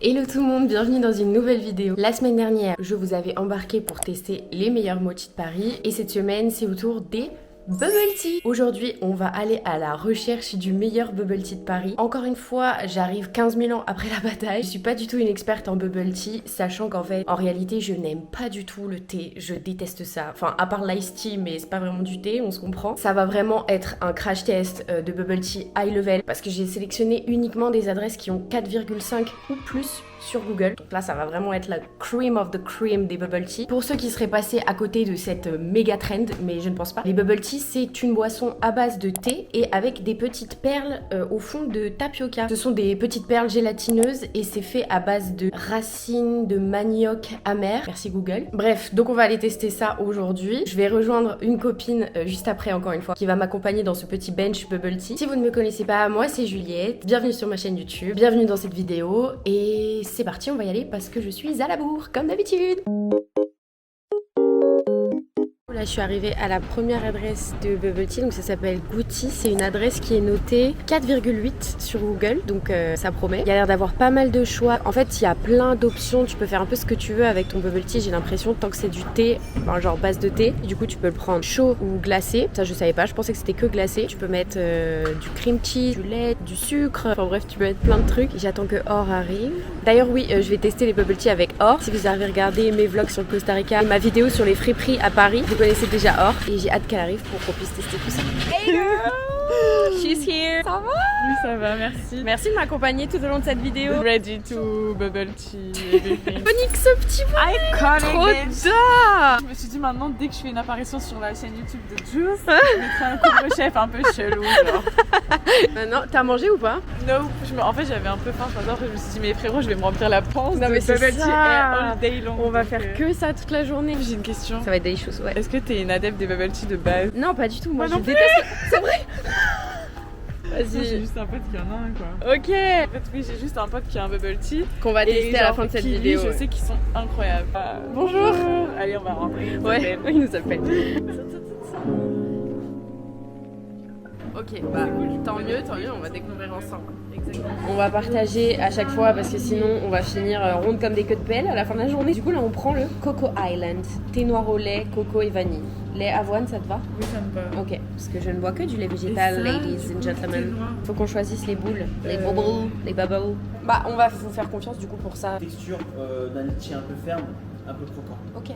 Hello tout le monde, bienvenue dans une nouvelle vidéo. La semaine dernière, je vous avais embarqué pour tester les meilleurs mochis de Paris et cette semaine, c'est au tour des bubble tea. Aujourd'hui, on va aller à la recherche du meilleur bubble tea de Paris. Encore une fois, j'arrive 15 000 ans après la bataille. Je suis pas du tout une experte en bubble tea, sachant qu'en fait, en réalité, je n'aime pas du tout le thé. Je déteste ça. Enfin, à part l'ice tea, mais c'est pas vraiment du thé, on se comprend. Ça va vraiment être un crash test de bubble tea high level parce que j'ai sélectionné uniquement des adresses qui ont 4,5 ou plus sur Google. Donc là, ça va vraiment être la cream of the cream des bubble tea. Pour ceux qui seraient passés à côté de cette méga trend, mais je ne pense pas, les bubble tea, c'est une boisson à base de thé et avec des petites perles au fond de tapioca. Ce sont des petites perles gélatineuses et c'est fait à base de racines de manioc amer. Merci Google. Bref, donc on va aller tester ça aujourd'hui. Je vais rejoindre une copine juste après, encore une fois, qui va m'accompagner dans ce petit bench bubble tea. Si vous ne me connaissez pas, moi c'est Juliette. Bienvenue sur ma chaîne YouTube. Bienvenue dans cette vidéo et c'est parti, on va y aller parce que je suis à la bourre, comme d'habitude. Là, je suis arrivée à la première adresse de bubble tea, donc ça s'appelle Gouti. C'est une adresse qui est notée 4,8 sur Google, donc ça promet. Il y a l'air d'avoir pas mal de choix. En fait, il y a plein d'options. Tu peux faire un peu ce que tu veux avec ton bubble tea. J'ai l'impression, tant que c'est du thé, enfin, genre base de thé. Du coup, tu peux le prendre chaud ou glacé. Ça, je savais pas. Je pensais que c'était que glacé. Tu peux mettre du cream cheese, du lait, du sucre. Enfin bref, tu peux mettre plein de trucs. J'attends que Or arrive. D'ailleurs, oui, je vais tester les bubble tea avec Or. Si vous avez regardé mes vlogs sur le Costa Rica et ma vidéo sur les friperies à Paris, vous connaissez déjà Or et j'ai hâte qu'elle arrive pour qu'on puisse tester tout ça. Hey girl! She's here! Ça va? Oui, ça va, merci. Merci de m'accompagner tout au long de cette vidéo. Ready to bubble tea, everything. Iconique ce petit moment! Trop d'art! Je me suis dit maintenant, dès que je fais une apparition sur la chaîne YouTube de Juice, je mettrai un couvre-chef un peu chelou, genre. Non, t'as mangé ou pas? No, en fait j'avais un peu faim, après je me suis dit mais frérot, je vais me remplir la panse Non, mais de c'est bubble tea ça. all day long. On va faire que ça toute la journée. J'ai une question. Ça va être delicious, ouais. Est-ce que t'es une adepte des bubble tea de base? Non, pas du tout, moi je non plus. déteste. C'est vrai? J'ai Vas-y. juste un pote qui en a un quoi. Ok. En fait oui, j'ai juste un pote qui a un bubble tea. Qu'on va tester à la genre, fin de cette Kiwi, vidéo. je sais qu'ils sont incroyables. Bonjour. Allez, on va rentrer. Ouais, il nous appelle. Ok, bah tant mieux, on va découvrir ensemble. Exactement. On va partager à chaque fois parce que sinon on va finir ronde comme des queues de pelle à la fin de la journée. Du coup là on prend le Coco Island, thé noir au lait, coco et vanille. Lait avoine, ça te va? Oui, ça me va. Ok, parce que je ne bois que du lait végétal, ça, ladies and gentlemen. Faut qu'on choisisse les boules, les bubbles, les bubbles. Bah on va vous faire confiance du coup pour ça. Texture d'un litchi un peu ferme, un peu croquant. Ok.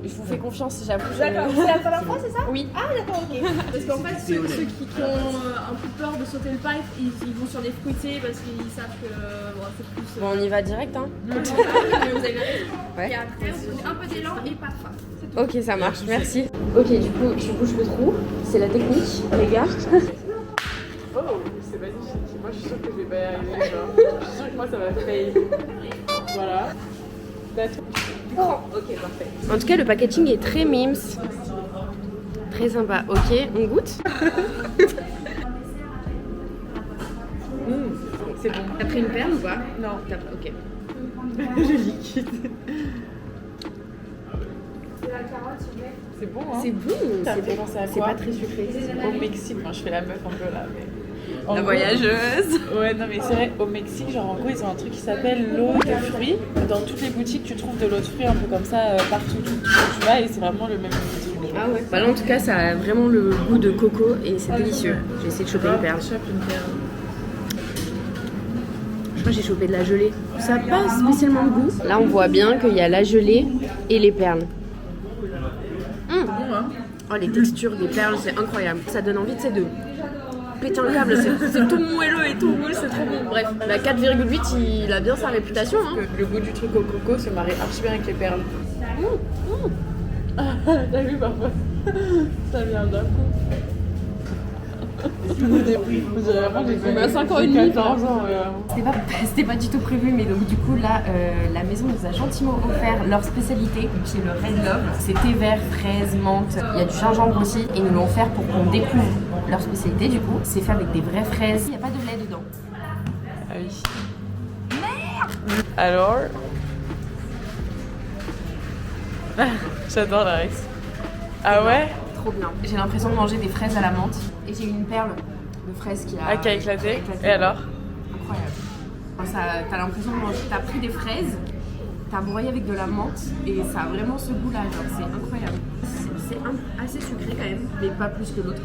Je vous fais confiance, j'avoue. D'accord, c'est la première fois, c'est ça? Oui. Ah d'accord, ok. Parce qu'en fait, ceux qui ont un peu peur de sauter le pipe, ils vont sur des fruités parce qu'ils savent que bon, c'est plus... Bon on y va direct hein. Non, mais vous avez raison. Ouais. Et après, un peu d'élan et pas de faim. C'est tout. Ok, ça marche, merci. Ok, du coup, je bouge le trou. C'est la technique, les gars. Oh, c'est magnifique. Moi, je suis sûre que je vais pas y arriver. Genre. Je suis sûre que moi, ça va fail. Voilà. Ok, parfait. En tout cas, le packaging est très mimes. Très sympa. Ok, on goûte. C'est bon. T'as pris une perle ou pas? Non. Ok. Le liquide. C'est bon, hein? C'est bon. Ça C'est fait bon. penser à C'est quoi? pas très sucré. Au Mexique, enfin, je fais la meuf un peu là. Mais... En La gros- voyageuse. Ouais, non, mais c'est vrai, au Mexique, genre en gros, ils ont un truc qui s'appelle l'eau de fruits. Dans toutes les boutiques, tu trouves de l'eau de fruits un peu comme ça partout. Tu vas et c'est vraiment le même truc. Ah ouais. Bah là, en tout cas, ça a vraiment le goût de coco et c'est délicieux. J'ai essayé de choper une perle. Chope une perle. Je crois que j'ai chopé de la gelée. Ça n'a pas spécialement de goût. Là, on voit bien qu'il y a la gelée et les perles. Bon, hein? Oh, les textures des perles, c'est incroyable. Ça donne envie, tu sais, de péter un câble. C'est tout moelleux et tout moule, c'est trop bon. Bref, la 4,8, il a bien sa réputation. Hein. Le goût du truc au coco se marie archi bien avec les perles. T'as vu parfois? Ça vient d'un coup. Vous direz vraiment que j'ai fait à 5 ans et demi, 14 ans. C'était pas du tout prévu, mais donc du coup là, la maison nous a gentiment offert leur spécialité, qui est le Red Love. C'est thé vert, fraise, menthe, il y a du gingembre aussi, et ils nous l'ont offert pour qu'on découvre leur spécialité du coup. C'est fait avec des vraies fraises, il n'y a pas de lait dedans. Ah oui. Merde! Alors? J'adore la Rex. Ah ouais? Trop bien. J'ai l'impression de manger des fraises à la menthe, et j'ai eu une perle de fraise qui a Ah, qui a éclaté. éclaté. Et alors? Incroyable. t'as l'impression que t'as pris des fraises, t'as broyé avec de la menthe et ça a vraiment ce goût là, genre c'est incroyable. C'est assez sucré quand même, mais pas plus que l'autre.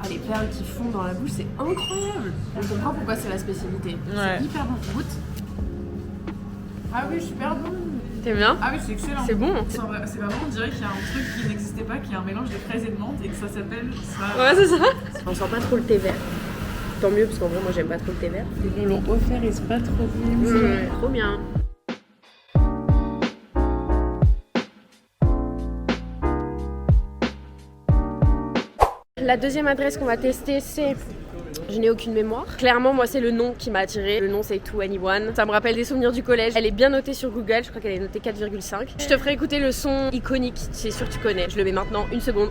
Ah, les perles qui fondent dans la bouche, c'est incroyable. On comprend pourquoi c'est la spécialité. Ouais. C'est hyper bon. Goûte. Ah oui, super bon. T'aimes bien? Ah oui, c'est excellent. C'est bon. C'est vraiment, on dirait qu'il y a un truc qui n'existait pas, qui est un mélange de fraises et de menthe et que ça s'appelle ça. Ouais, c'est ça. On sent pas trop le thé vert. Tant mieux, parce qu'en vrai, moi j'aime pas trop le thé vert. Ils nous l'ont offert, ils sont pas trop venus. Trop bien. La deuxième adresse qu'on va tester, c'est... Je n'ai aucune mémoire. Clairement, moi, c'est le nom qui m'a attiré. Le nom, c'est 2NE1. Ça me rappelle des souvenirs du collège. Elle est bien notée sur Google. Je crois qu'elle est notée 4,5. Je te ferai écouter le son iconique. C'est sûr que tu connais. Je le mets maintenant. Une seconde.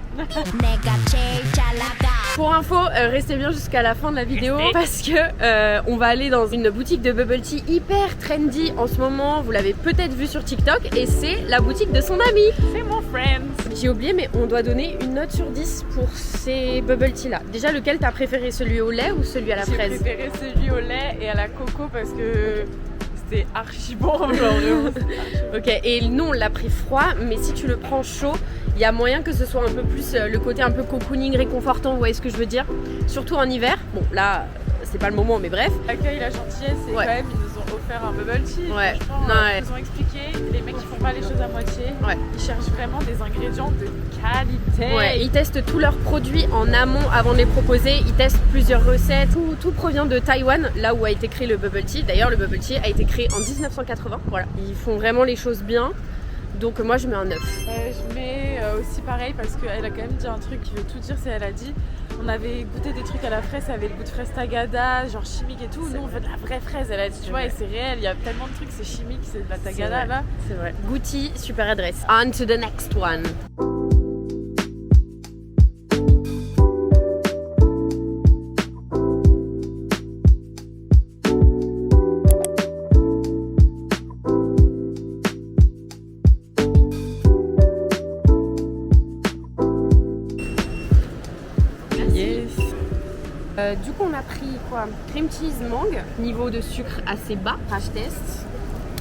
Pour info, restez bien jusqu'à la fin de la vidéo parce que on va aller dans une boutique de bubble tea hyper trendy en ce moment. Vous l'avez peut-être vu sur TikTok et c'est la boutique de son ami. C'est mon friend. J'ai oublié, mais on doit donner une note sur 10 pour ces bubble tea là. Déjà, lequel t'as préféré, celui au lait ou celui à la fraise? J'ai préféré celui au lait et à la coco parce que c'était archi bon, genre vraiment. Ok, et nous on l'a pris froid, mais si tu le prends chaud, il y a moyen que ce soit un peu plus le côté un peu cocooning, réconfortant, vous voyez ce que je veux dire? Surtout en hiver. Bon, là, c'est pas le moment, mais bref. L'accueil, la gentillesse, et Ouais. quand même, ils nous ont offert un bubble tea. Ouais. Franchement, Non, ouais. ils nous ont expliqué, les mecs qui font pas les choses à moitié, Ouais. ils cherchent vraiment des ingrédients de qualité. Ouais, ils testent tous leurs produits en amont avant de les proposer. Ils testent plusieurs recettes. Tout provient de Taïwan, là où a été créé le bubble tea. D'ailleurs, le bubble tea a été créé en 1980. Voilà, ils font vraiment les choses bien. Donc moi, je mets un 9. Je mets aussi pareil parce qu'elle a quand même dit un truc qui veut tout dire, c'est elle a dit on avait goûté des trucs à la fraise, ça avait le goût de fraise tagada, genre chimique et tout. Nous on veut de la vraie fraise, elle a dit, tu vois, et c'est réel, il y a tellement de trucs, c'est chimique, c'est de la tagada là. C'est vrai. Goûty, super adresse. On to the next one. Du coup, on a pris quoi? Cream cheese mangue, niveau de sucre assez bas, crash test.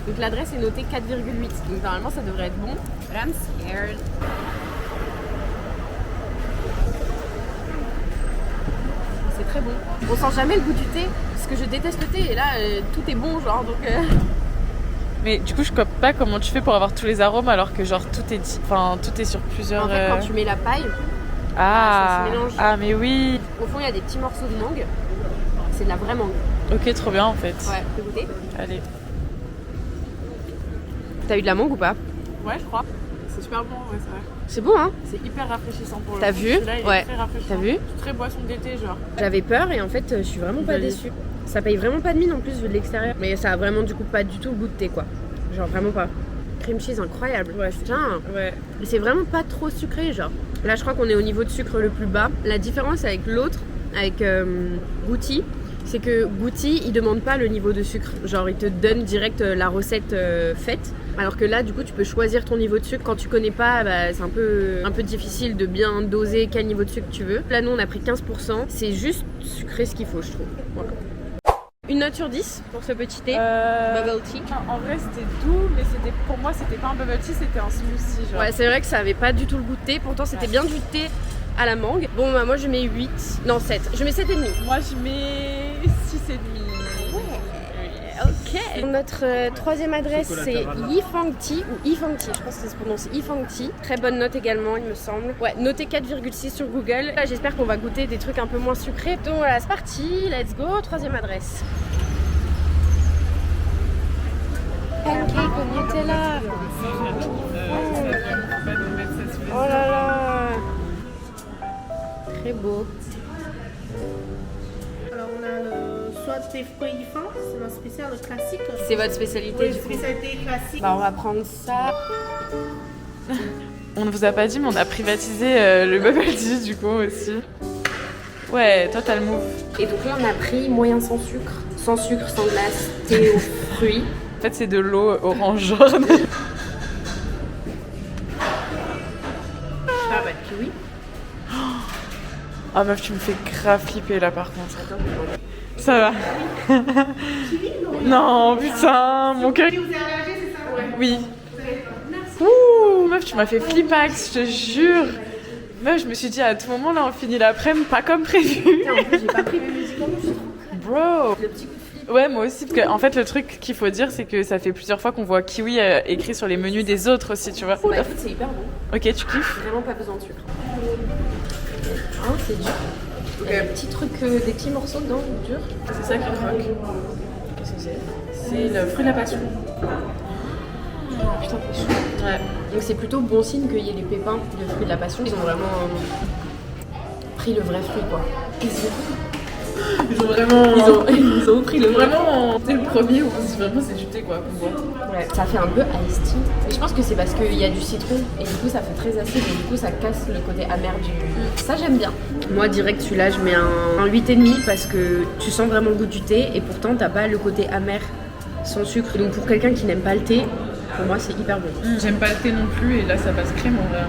Donc l'adresse est notée 4,8. Donc normalement, ça devrait être bon. I'm scared. C'est très bon. On sent jamais le goût du thé, parce que je déteste le thé. Et là, tout est bon, genre. Donc. Mais du coup, je comprends pas comment tu fais pour avoir tous les arômes alors que genre tout est, tout est sur plusieurs. En fait, quand tu mets la paille. Ah, ça se mélange. ah mais oui. Au fond, il y a des petits morceaux de mangue. C'est de la vraie mangue. Ok, trop bien en fait. Ouais, tu peux goûter? Allez. T'as eu de la mangue ou pas? Ouais, je crois. C'est super bon, ouais, c'est vrai. C'est bon, hein? C'est hyper rafraîchissant pour le T'as coup. vu? Celui-là, il est Ouais. très rafraîchissant. T'as vu? C'est très boisson d'été, genre. J'avais peur et en fait, je suis vraiment pas Joli. déçue. Ça paye vraiment pas de mine en plus vu de l'extérieur. Mais ça a vraiment du coup pas du tout le goût de thé, quoi. Genre vraiment pas. Cream cheese incroyable. Ouais, putain. Ouais. Mais c'est vraiment pas trop sucré, genre. Là, je crois qu'on est au niveau de sucre le plus bas. La différence avec l'autre, avec Goûty, c'est que Goûty, il demande pas le niveau de sucre. Genre, il te donne direct la recette faite. Alors que là, du coup, tu peux choisir ton niveau de sucre. Quand tu connais pas, bah, c'est un peu difficile de bien doser quel niveau de sucre tu veux. Là, nous, on a pris 15%. C'est juste sucré ce qu'il faut, je trouve. Voilà. Une note sur 10 pour ce petit thé. Bubble tea. En vrai, c'était doux, mais pour moi, c'était pas un bubble tea, c'était un smoothie. Genre. Ouais, c'est vrai que ça avait pas du tout le goût de thé. Pourtant, c'était bien du thé à la mangue. Bon, bah, moi, je mets 8. Non, 7. Je mets 7,5. Moi, je mets 6,5. Ok. Notre troisième adresse, c'est Yifang Tea ou Yifang Tea. Je pense que ça se prononce Yifang Tea. Très bonne note également, il me semble. Ouais, noté 4,6 sur Google. Là, j'espère qu'on va goûter des trucs un peu moins sucrés. Donc voilà, c'est parti. Let's go. Troisième adresse. Pancake au Nutella. Oh là là. Très beau. Alors on a le soit des fruits Yifang, c'est notre spécial classique. C'est votre spécialité Oui, du coup. spécialité classique. Bah, on va prendre ça. On ne vous a pas dit, mais on a privatisé le bubble tea du coup aussi. Ouais, toi t'as le move. Et donc là, on a pris moyen sans sucre, sans glace, thé aux fruits. En fait, c'est de l'eau orange jaune. Ah bah kiwi. Oh Ah meuf, tu me fais grave flipper là par contre. Ça va. Non, putain, mon cœur. Oui. Ouh, meuf, tu m'as fait flippax, je te jure. Meuf, je me suis dit à tout moment là, on finit l'après-midi, pas comme prévu. En plus, j'ai pas pris mes médicaments, je suis trop Bro. le petit coup de flip. Ouais, moi aussi, parce que en fait, le truc qu'il faut dire, c'est que ça fait plusieurs fois qu'on voit kiwi écrit sur les menus des autres aussi, tu vois. Bah écoute, c'est hyper bon. Ok, tu kiffes? Vraiment pas besoin de sucre. Oh, c'est dur. Il y a des petits trucs, des petits morceaux dedans, dur. C'est ça qui croque. Qu'est-ce que c'est? C'est le fruit de la passion. Putain, c'est chaud. Ouais. Donc c'est plutôt bon signe qu'il y ait les pépins de fruits de la passion. Ils ont vraiment pris le vrai fruit, quoi. Ils ont vraiment. Ils ont pris le vrai. Vraiment, c'est le premier où vraiment c'est du thé quoi qu'on voit. Ouais, ça fait un peu iced tea. Mais je pense que c'est parce qu'il y a du citron et du coup ça fait très acide et du coup ça casse le côté amer du. Ça j'aime bien. Moi direct celui-là je mets un 8,5 parce que tu sens vraiment le goût du thé et pourtant t'as pas le côté amer sans sucre. Donc pour quelqu'un qui n'aime pas le thé, pour moi c'est hyper bon. J'aime pas le thé non plus et là ça passe crème en vrai.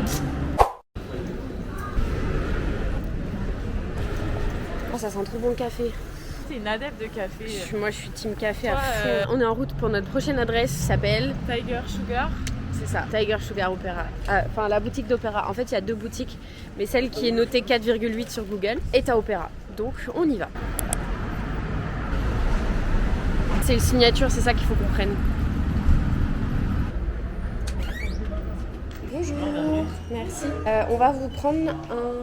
Oh, ça sent trop bon le café. C'est une adepte de café. Moi je suis team café à Toi, fond. On est en route pour notre prochaine adresse, s'appelle... Tiger Sugar. C'est ça, Tiger Sugar Opera. Enfin, la boutique d'Opéra. En fait, il y a deux boutiques, mais celle qui est notée 4,8 sur Google est à Opéra. Donc, on y va. C'est le signature, c'est ça qu'il faut qu'on prenne. Bonjour, merci. On va vous prendre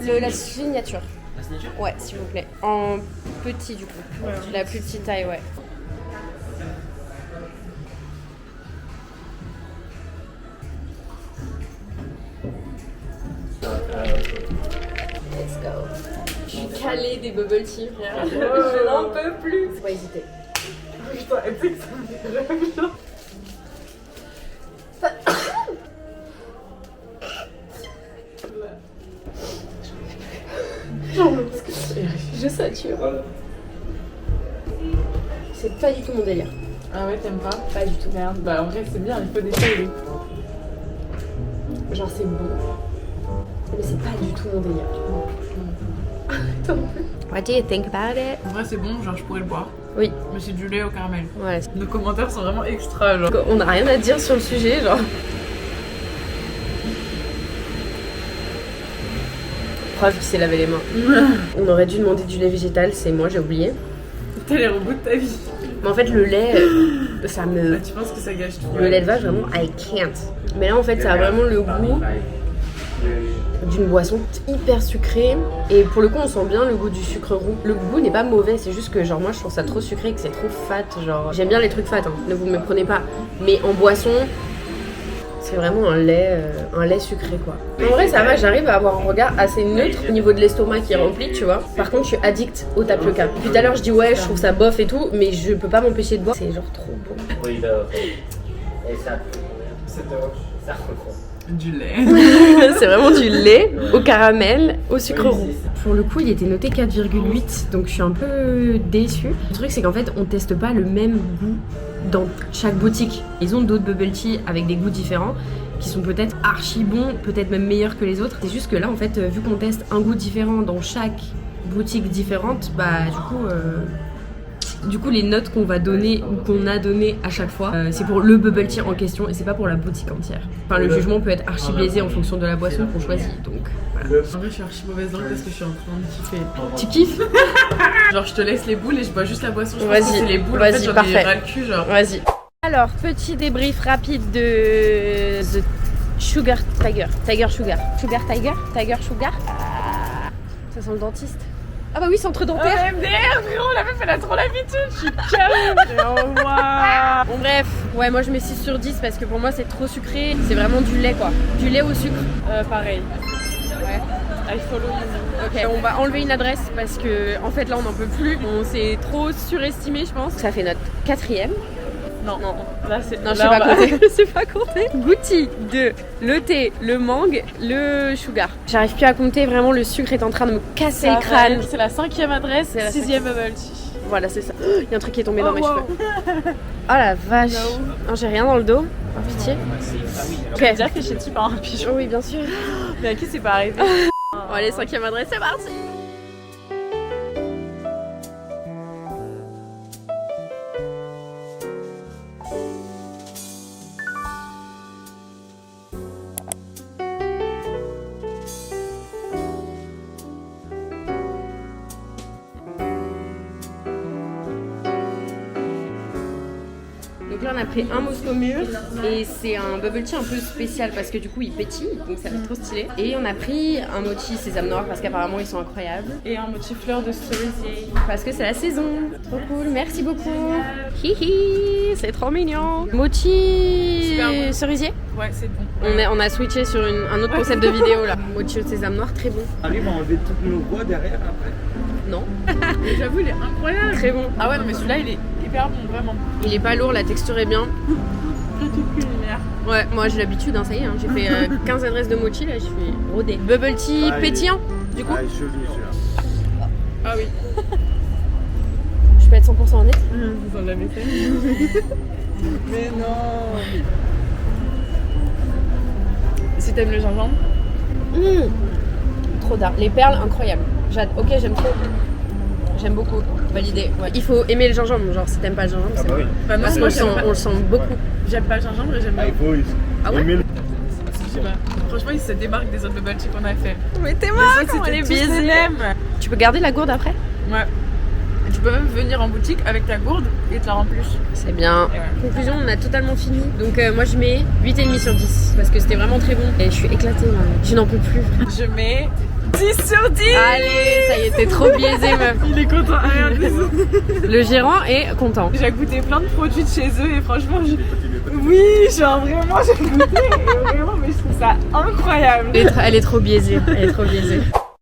la signature. La signature? Ouais, s'il vous plaît. En petit, du coup. Ouais. La plus petite taille, ouais. Let's go. Je suis calée des bubble tea, frère. Je n'en peux plus. Faut pas hésiter. Putain, tu sais que ça me fait rêver. Je sature. C'est pas du tout mon délire. Ah ouais, t'aimes pas? Pas du tout. Merde, bah en vrai c'est bien, il faut des tailles. Genre c'est bon. Mais c'est pas du tout mon délire. What do you think about it? En vrai c'est bon, genre je pourrais le boire. Oui. Mais c'est du lait au caramel. Ouais. Nos commentaires sont vraiment extra genre. On n'a rien à dire sur le sujet, genre. Preuve qu'il s'est lavé les mains. On aurait dû demander du lait végétal, c'est moi, j'ai oublié. T'as l'air au bout de ta vie. Mais en fait, le lait, ça me. Ah, tu penses que ça gâche tout? Le lait de vache, vraiment, I can't. Mais là, en fait, ça a vraiment le goût d'une boisson hyper sucrée. Et pour le coup, on sent bien le goût du sucre roux. Le goût n'est pas mauvais, c'est juste que, genre, moi, je trouve ça trop sucré et que c'est trop fat. Genre, j'aime bien les trucs fat, hein, ne vous me prenez pas. Mais en boisson, c'est vraiment un lait sucré, quoi. En vrai, ça va, j'arrive à avoir un regard assez neutre au niveau de l'estomac qui est rempli, tu vois. Par contre, je suis addict au tapioca. Depuis tout à l'heure, je dis ouais, je trouve ça bof et tout, mais je peux pas m'empêcher de boire. C'est genre trop bon. Oui, et ça. Ça refond. Du lait. C'est vraiment du lait au caramel, au sucre roux. Pour le coup, il était noté 4,8, donc je suis un peu déçue. Le truc, c'est qu'en fait, on teste pas le même goût dans chaque boutique. Ils ont d'autres bubble tea avec des goûts différents qui sont peut-être archi bons, peut-être même meilleurs que les autres. C'est juste que là, en fait, vu qu'on teste un goût différent dans chaque boutique différente, bah du coup, les notes qu'on va donner ou qu'on a données à chaque fois, c'est pour le bubble tea en question et c'est pas pour la boutique entière. Enfin, le jugement peut être archi biaisé en fonction de la boisson qu'on choisit, donc voilà. En vrai, je suis archi mauvaise langue parce que je suis en train de kiffer. Tu kiffes? Genre, je te laisse les boules et je bois juste la boisson. Je pense Vas-y, que c'est les boules. vas-y, en fait, j'en ai parfait. ras le cul, genre. Vas-y. Alors, petit débrief rapide de The Sugar Tiger. Tiger Sugar. Sugar Tiger? Tiger Sugar? Ça sent le dentiste. Ah bah oui, centre dentaire. Oh, MDR, frérot, la meuf, elle a trop l'habitude. Je suis calme, frérot. Waouh. Bon bref, ouais, moi je mets 6 sur 10 parce que pour moi c'est trop sucré. C'est vraiment du lait, quoi. Du lait au sucre. Pareil. Ouais. I follow you. Ok, on va enlever une adresse parce que en fait là on n'en peut plus. On s'est trop surestimé, je pense. Ça fait notre 4e. Non, Non. Là, c'est. Non, je là, sais pas on va- compter. Je sais pas compter. Goûti de le thé, le mangue, le sugar. J'arrive plus à compter, vraiment le sucre est en train de me casser Ça le crâne. va, c'est la 5e adresse, C'est la 6e bubble tea. Voilà, c'est ça. Il y a un truc qui est tombé dans mes wow. cheveux. Oh la vache. Non, j'ai rien dans le dos. Oh, pitié. Tu as déjà fait chez Type un pigeon. Oui, bien sûr. Mais à qui c'est pas arrivé? Bon, allez, 5e adresse, c'est parti. là on a pris un Moscow Mule et c'est un bubble tea un peu spécial parce que du coup il pétille, donc ça va être trop stylé. Et on a pris un mochi sésame noir parce qu'apparemment ils sont incroyables. Et un mochi fleur de cerisier. Parce que c'est la saison. Trop cool, merci beaucoup. Hihi, c'est trop mignon. Mochi Bon. cerisier. Ouais, c'est bon. On a switché sur un autre concept de vidéo là. Mochi au sésame noir, très bon. On arrive à enlever toutes nos voix derrière après. Non, J'avoue, il est incroyable. très bon. Ah ouais, non, mais celui-là, il est hyper bon, vraiment. Il est pas lourd, la texture est bien. Critique culinaire. Ouais, moi j'ai l'habitude, hein, ça y est, hein, j'ai fait 15 adresses de mochi, là je suis rodée. Bubble tea Ah, pétillant, du coup. Ah, joli celui-là. Ah oui. Je peux être 100% honnête. Vous en l'avez fait. Mais non. Si t'aimes le gingembre. Trop d'art. Les perles, incroyables. Ok, j'aime trop. J'aime beaucoup. Validé. Ouais. Il faut aimer le gingembre, genre si t'aimes pas le gingembre, Ah c'est bah oui. Bah non, parce qu'on moi, le sent, on le sent beaucoup. J'aime pas le gingembre et j'aime Ah, pas. il faut. Ah ouais aimer le- Je sais pas. Franchement, il se démarque des autres bubble tea qu'on a fait. Mais t'es Les marrant, autres, comment elle est c'était tous les biaisée. mêmes. Tu peux garder la gourde après? Ouais. Et tu peux même venir en boutique avec ta gourde et te la remplir. C'est bien. Et ouais. Conclusion, on a totalement fini. Donc moi je mets 8,5 sur 10 parce que c'était vraiment très bon. Et je suis éclatée, moi. Je n'en peux plus. Je mets 10 sur 10. Allez, ça y est, t'es trop biaisée, meuf. Il est content. Regarde. Le gérant est content. J'ai goûté plein de produits de chez eux et franchement, oui, genre vraiment, j'ai goûté et vraiment, mais je trouve ça incroyable. Elle est trop biaisée. Elle est trop biaisée.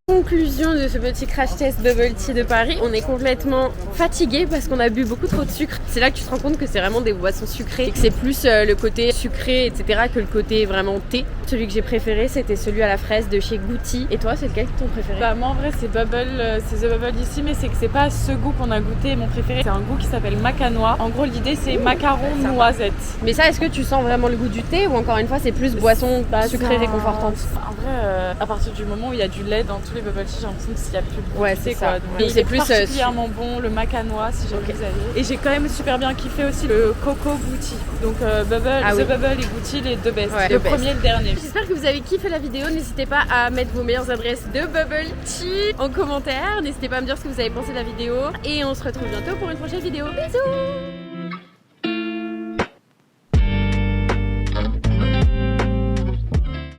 Conclusion de ce petit crash test bubble tea de Paris. On est complètement fatigué parce qu'on a bu beaucoup trop de sucre. C'est là que tu te rends compte que c'est vraiment des boissons sucrées et que c'est plus le côté sucré, etc. que le côté vraiment thé. Celui que j'ai préféré, c'était celui à la fraise de chez Gucci. Et toi, c'est lequel que ton préféré? Bah moi en vrai c'est The Bubble ici, mais c'est que c'est pas ce goût qu'on a goûté. Mon préféré c'est un goût qui s'appelle macanois. En gros l'idée c'est macaron noisette. Mais ça, est-ce que tu sens vraiment le goût du thé ou encore une fois c'est plus boisson sucrée c'est un- réconfortante? En vrai, à partir du moment où il y a du lait dans tous les bubble tea, j'ai l'impression qu'il y a plus de goût. Ouais, tu c'est sais, ça. quoi. Donc, Donc c'est c'est plus, particulièrement bon le macanois si jamais vous avez. Et j'ai quand même super bien kiffé aussi le coco Gucci. Donc The Bubble et Gucci, les deux best. Ouais, le le best. premier et le dernier. J'espère que vous avez kiffé la vidéo. N'hésitez pas à mettre vos meilleures adresses de bubble tea en commentaire. N'hésitez pas à me dire ce que vous avez pensé de la vidéo. Et on se retrouve bientôt pour une prochaine vidéo. Bisous!